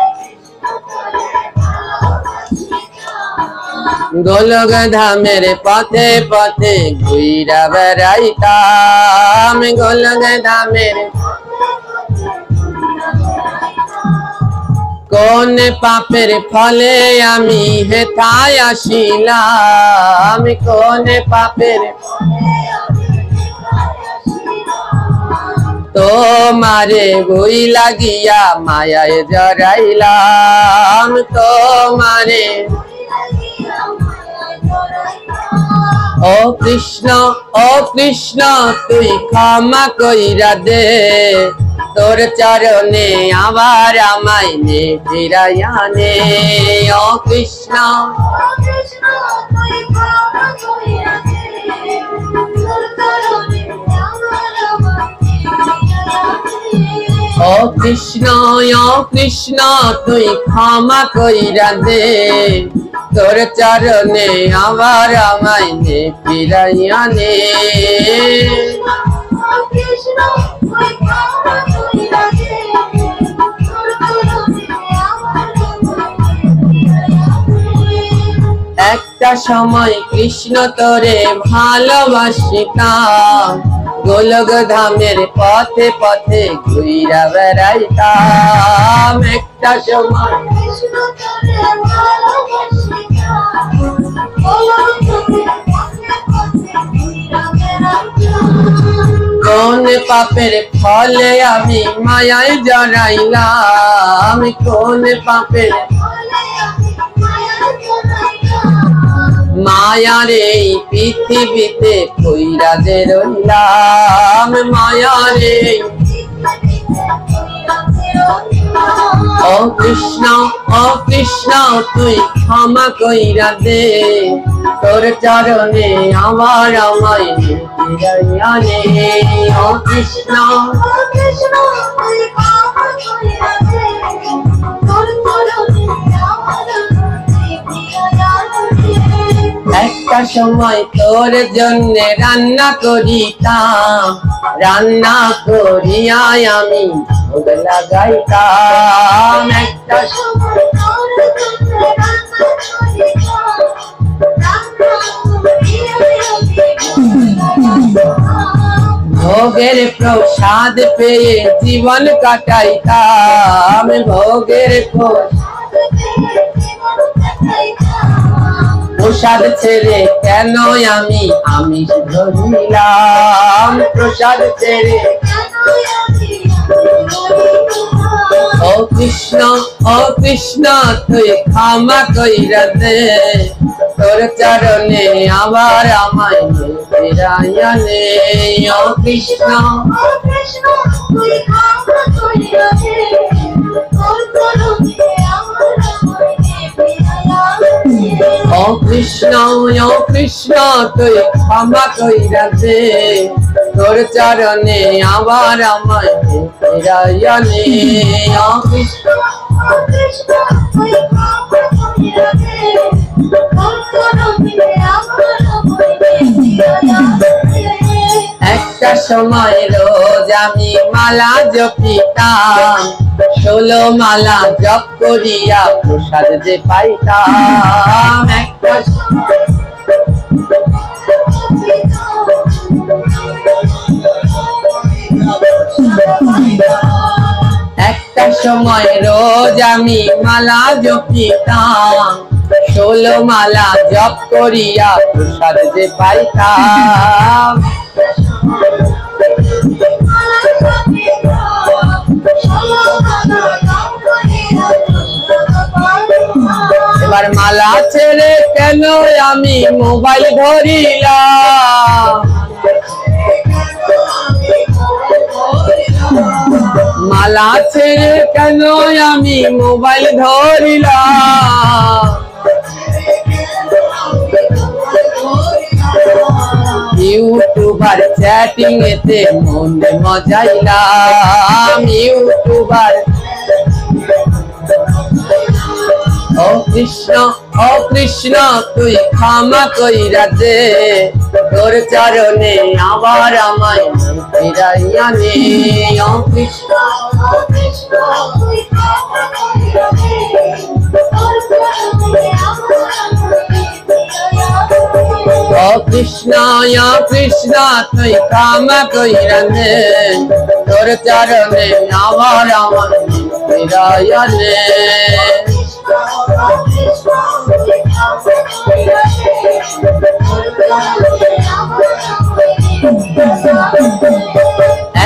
গোলক ধামের পথে পথে ঘুইরা বেড়াইতাম, গোলক ধামের কোন পাপের ফলে আমি হেথায় আসিলাম, কোন পাপের তোমারে বই লাগিয়া মায়ায় জড়াইলাম, তোমারে ও কৃষ্ণ তুই ক্ষমা কইরা দে, তোর চরণে আবার আমায় নে ফিরাইয়া নে ও কৃষ্ণ ও কৃষ্ণ তুই ক্ষমা কইরা দে তোর চরণে আবার আমায় নে ফিরাইয়া নে একটা সময় কৃষ্ণ তোরে ভালোবাসিতাম গোলক ধামের পথে পথে ঘুইরা বেড়াইতাম একটা সময় কৃষ্ণ তোরে ভালোবাসিতাম গোলক ধামের পথে পথে ঘুইরা বেড়াইতাম কোন পাপের ফলে আমি মায়ায় জড়াইলাম কোন পাপের মায়ার এই পৃথিবীতে কইরা যে রইলাম মায়ার এই ও কৃষ্ণ তুই ক্ষমা কইরা দে তোর চরণে আমার আমায় ফিরাইয়া নে ও কৃষ্ণ তুই ক্ষমা কইরা দে তোর চরণে আমার একটা সময় তোর জন্য রান্না করিতাম রান্না করিয়া আমি ভোগ লাগাইতাম একটা সময় তোর জন্য রান্না করিতাম রান্না করিয়া ভোগের প্রসাদ পেয়ে জীবন কাটাইতাম ভোগের প্রসাদ ছেড়ে কেন আমি আমিষ ধরিলাম প্রসাদ ছেড়ে ও কৃষ্ণ তুই ক্ষমা কইরা দে তোর চরণে আবার আমায় ফিরাইয়া নে ও কৃষ্ণ তুই ক্ষমা কইরা দে তোর চরণে আবার আমায় ফিরাইয়া নে ও কৃষ্ণ তুই ক্ষমা কইরা দে তোর চরণে আবার আমায় ফিরাইয়া নে ও কৃষ্ণ তুই ক্ষমা কইরা দে তোর চরণে আবার আমায় ফিরাইয়া নে একটা সময় রোজ আমি মালা জপিতাম 16 মালা জপ করিয়া প্রসাদ যে পাইতাম একটা সময় রোজ আমি মালা জপিতাম 16 মালা জপ করিয়া প্রসাদ যে পাইতাম এবার মালা ছেড়ে কেন আমি মোবাইল ধরিলাম মালা ছেড়ে কেন আমি মোবাইল ধরিলাম ইউটিউবার চ্যাটিং এতে মনে মজাইলাম ইউটিউবার ও কৃষ্ণ তুই ক্ষমা কইরা দে তোর চরণে আবার আমায় ফিরাইয়া নে ও কৃষ্ণ তুই ক্ষমা কইরা দে তোর চরণে আবার ও কৃষ্ণ তুই ক্ষমা কইরা দে তোর চরণে আবার আমায় ফিরাইয়া নে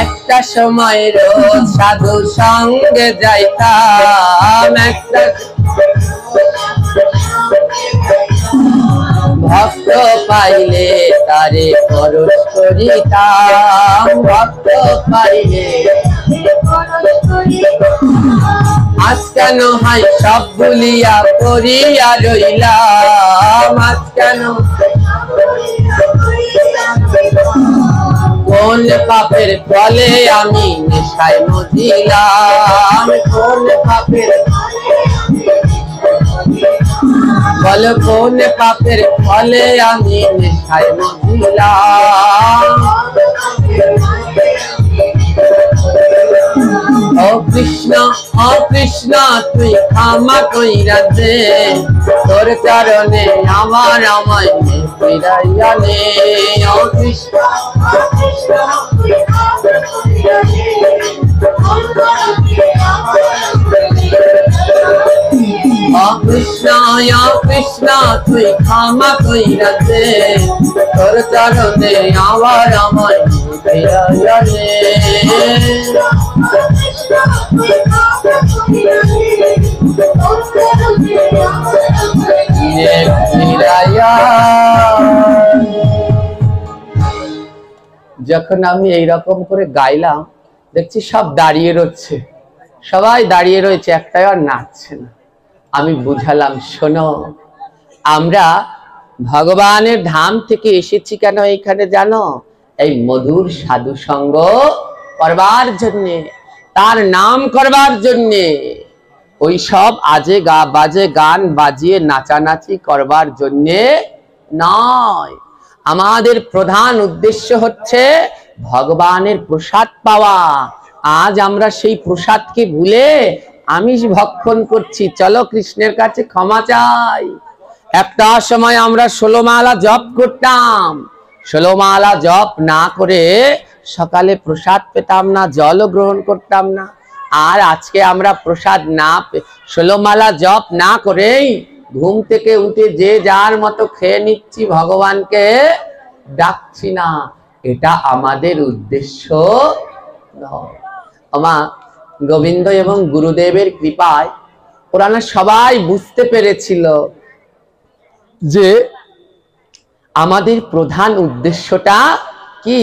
একটা সময় রোজ সাধু সঙ্গে যাইতাম একটা ভক্ত পাইলে তারে পরশ করিতাম, ভক্ত পাইলে আজ কেন হাই সব ভুলিয়া পড়িয়া রইলাম, আজ কেন কোন পাপের ফলে আমি নেশায় মজিলাম, কোন পাপের বল কোন পাপের ফলে আমি নেশায় মজিলাম। ও কৃষ্ণ তুই ক্ষমা কইরা দে, তোর চরণে আমার আমায় ফিরাইয়া নে। ও কৃষ্ণ কৃষ্ণ তুই ক্ষমা কইরা দে, তোর চরণে আমার আমায় ফিরাইয়া নে। যখন আমি এইরকম করে গাইলাম, দেখছি সব দাঁড়িয়ে রয়েছে, সবাই দাঁড়িয়ে রয়েছে, একটাই আর নাচছে না। আমি বুঝালাম, শোনো, আমরা ভগবানের ধাম থেকে এসেছি কেন এইখানে জানো? এই মধুর সাধু সঙ্গ করবার জন্যে, তার নাম করবার জন্যে, ওই সব আজে বাজে গান বাজিয়ে নাচানাচি করবার জন্যে নয়। আমাদের প্রধান উদ্দেশ্য হচ্ছে ভগবানের প্রসাদ পাওয়া। আজ আমরা সেই প্রসাদকে ভুলে আমিষ ভক্ষণ করছি। চলো কৃষ্ণের কাছে ক্ষমা চাই। একটা সময় আমরা 16 মালা জপ করতাম, 16 মালা জপ না করে সকালে প্রসাদ পেতাম না, জলও গ্রহণ করতাম না। আর আজকে আমরা প্রসাদ না 16 মালা জপ না করেই ঘুম থেকে উঠে যে যার মতো খেয়ে নিচ্ছি, ভগবানকে ডাকছি না। এটা আমাদের উদ্দেশ্য নয়। আমা গোবিন্দ এবং গুরুদেবের কৃপায় ওরা সবাই বুঝতে পেরেছিল যে আমাদের প্রধান উদ্দেশ্যটা কি।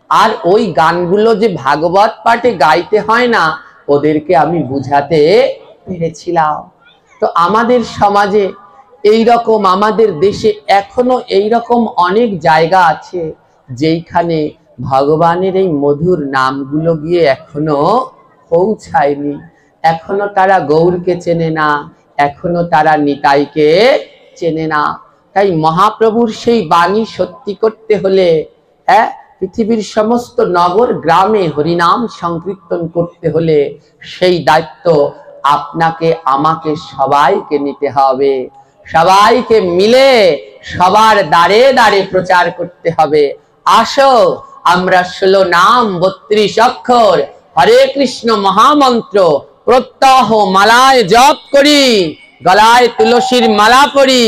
আর ওই গানগুলো যে ভাগবত পাঠে গাইতে হয় না, ওদেরকে আমি বুঝাতে পেরেছিলাম। তো আমাদের সমাজে এই রকম, আমাদের দেশে এখনো এই রকম অনেক জায়গা আছে যেখানে ভগবানের এই মধুর নামগুলো গিয়ে এখনো পৌঁছায়নি। এখনো তারা গৌরকে চেনে না, এখনো তারা নিতাইকে চেনে না। তাই মহাপ্রভুর সেই বাণী সত্যি করতে হলে, পৃথিবীর সমস্ত নগর গ্রামে হরিনাম সংকীর্তন করতে হলে সেই দায়িত্ব আপনাকে আমাকে সবাইকে নিতে হবে। সবাইকে মিলে সবার দ্বারে দ্বারে প্রচার করতে হবে। আসো আমরা 16 নাম 32 অক্ষর হরে কৃষ্ণ মহামন্ত্র প্রত্যহ মালায় জপ করি, গলায় তুলসীর মালা পরি,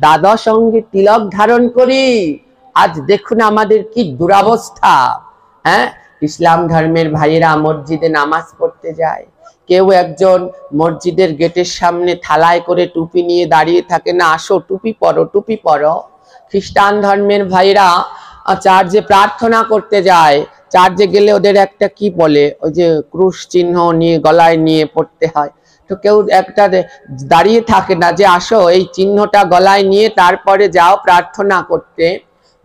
দ্বাদশ অঙ্গে তিলক ধারণ করি। আজ দেখুন আমাদের কি দুরবস্থা। ইসলাম ধর্মের ভাইয়েরা মসজিদে নামাজ পড়তে যায়, কেউ একজন মসজিদের গেটের সামনে থালায় করে টুপি নিয়ে দাঁড়িয়ে থাকে না, আসো টুপি পরো, টুপি পরো। খ্রিস্টান ধর্মের ভাইরা চার্চে প্রার্থনা করতে যায়, চার্চে গেলে ওদের একটা কি বলে, ওই যে ক্রুশ চিহ্ন নিয়ে গলায় নিয়ে পড়তে হয়। তো কেউ একটা দাঁড়িয়ে থাকে না যে আসো এই চিহ্নটা গলায় নিয়ে তারপরে যাও প্রার্থনা করতে।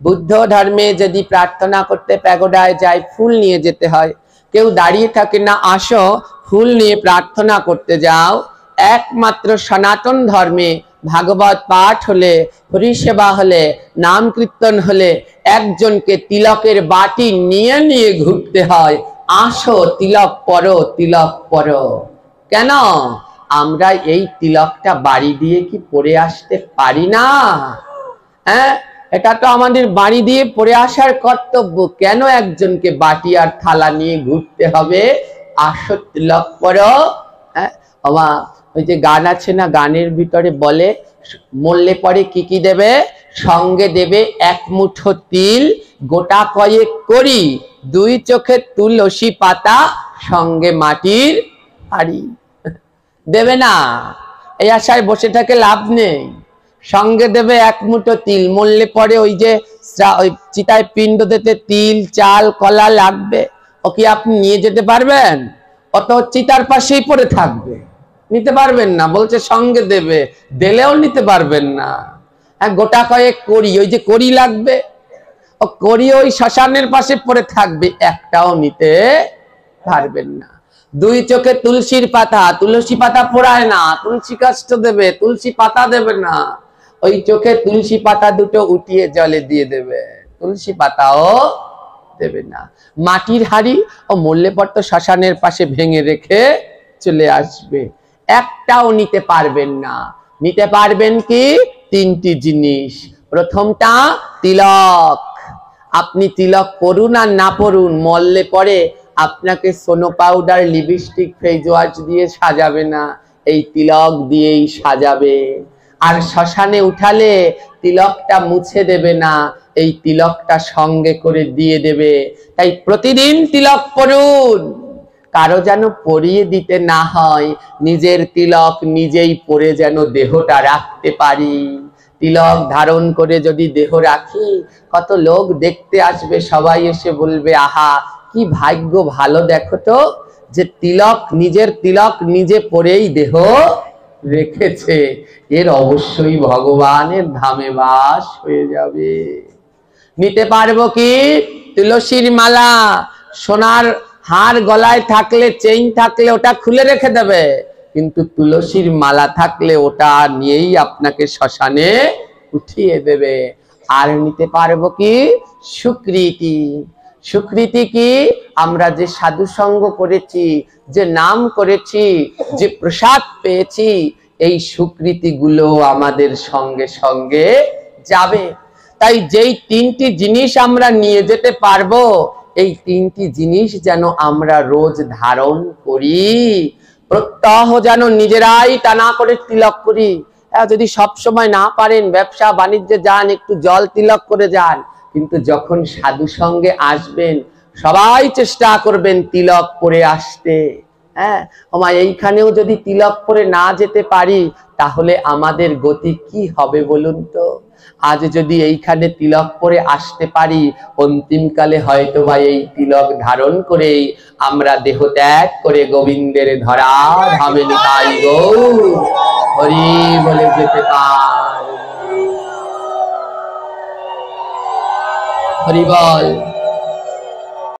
বুদ্ধ ধর্মে যদি প্রার্থনা করতে প্যাগোডায় যায়, ফুল নিয়ে যেতে হয়। কেউ দাঁড়িয়ে থাকে না, আসো ফুল নিয়ে প্রার্থনা করতে যাও। একমাত্র সনাতন ধর্মে ভাগবত পাঠ হলে, হরিসেবা হলে, নাম কীর্তন হলে একজনকে তিলকের বাটি নিয়ে নিয়ে ঘুরতে হয়। আসো তিলক পরো, তিলক পরো। কেন আমরা এই তিলকটা বাড়ি দিয়ে কি পরে আসতে পারি না? এটা তো আমাদের বাড়ি দিয়ে পরে আসার কর্তব্য। কেন একজনকে বাটি আর থালা নিয়ে ঘুরতে হবে? আসো তিলক পরো। ওই যে গান আছে না, গানের ভিতরে বলে মরলে পরে কি কি দেবে? সঙ্গে দেবে 1 মুঠো তিল, গোটা কয়েক করি, 2 চোখে তুলসী পাতা, সঙ্গে মাটির হাড়ি। দেবে না? এই আশায় বসে থাকে লাভ নেই। সঙ্গে দেবে এক মুঠো তিল। মরলে পরে ওই যে ওই চিতায় পিণ্ড দিতে তিল চাল কলা লাগবে, ও কি আপনি নিয়ে যেতে পারবেন? অত চিতার পাশেই পড়ে থাকবে, নিতে পারবেন না। বলছে সঙ্গে দেবে, দিলেও নিতে পারবেন না। হ্যাঁ, গোটা কয়েক করি, ওই যে করি লাগবে, ও করি ওই শ্মশানের পাশে পড়ে থাকবে, একটাও নিতে পারবেন না। দুই চোখে তুলসীর পাতা, তুলসী পাতা পোড়ায় না, তুলসী কাষ্ঠ দেবে, তুলসী পাতা দেবে না। ওই চোখে তুলসী পাতা দুটো উঠিয়ে জলে দিয়ে দেবে, তুলসী পাতাও দেবে না। মাটির হাড়ি ও মরলে পর তো শ্মশানের পাশে ভেঙে রেখে চলে আসবে, একটাও নিতে পারবেন না। নিতে পারবেন কি? তিনটি জিনিস। প্রথমটা তিলক। আপনি তিলক পরুন আর না পরুন, মরলে পরে আপনাকে সোনো পাউডার লিপস্টিক ফেস ওয়াশ দিয়ে সাজাবে না, এই তিলক দিয়েই সাজাবে। আর শ্মশানে উঠালে তিলকটা মুছে দেবে না, এই তিলকটা সঙ্গে করে দিয়ে দেবে। তাই প্রতিদিন তিলক পরুন, কারো যেন পরিয়ে দিতে না হয়। নিজের তিলক নিজেই পরে যেন দেহটা রাখতে পারি। তিলক ধারণ করে যদি দেহ রাখি, কত লোক দেখতে আসবে, সবাই এসে বলবে আহা কি ভাগ্য ভালো, দেখো তো যে তিলক, নিজের তিলক নিজে পরেই দেহ রেখেছে, এর অবশ্যই ভগবানের ধামে বাস হয়ে যাবে। নিতে পারবো কি? তুলসীর মালা, সোনার হার গলায় থাকলে, চেইন থাকলে ওটা খুলে রেখে দেবে, কিন্তু তুলসীর মালা থাকলে ওটা নিয়েই আপনাকে শ্মশানে উঠিয়ে দেবে। আর নিতে পারবো কি? স্বীকৃতি। স্বীকৃতি কি? আমরা যে সাধু সঙ্গ করেছি, যে নাম করেছি, যে প্রসাদ পেয়েছি, এই স্বীকৃতি গুলো আমাদের সঙ্গে সঙ্গে যাবে। তাই যেই তিনটি জিনিস আমরা নিয়ে যেতে পারবো, এই তিনটি জিনিস যেন আমরা রোজ ধারণ করি। প্রত্যহ যেন নিজেরাই টানা করে তিলক করি। যদি সব সময় না পারেন, ব্যবসা বাণিজ্যে যান, একটু জল তিলক করে যান, কিন্তু যখন সাধু সঙ্গে আসবেন সবাই চেষ্টা করবেন তিলক পরে আসতে। হ্যাঁ, আমার এইখানেও যদি তিলক পরে না যেতে পারি, তাহলে আমাদের গতি কি হবে বলুন তো? আজ যদি এইখানে তিলক পরে আসতে পারি, অন্তিমকালে হয়তো বা এই তিলক ধারণ করেই আমরা দেহ ত্যাগ করে গোবিন্দের ধরা ধামে নিতাই গৌর হরি বলে যেতে পারি। হরি বল।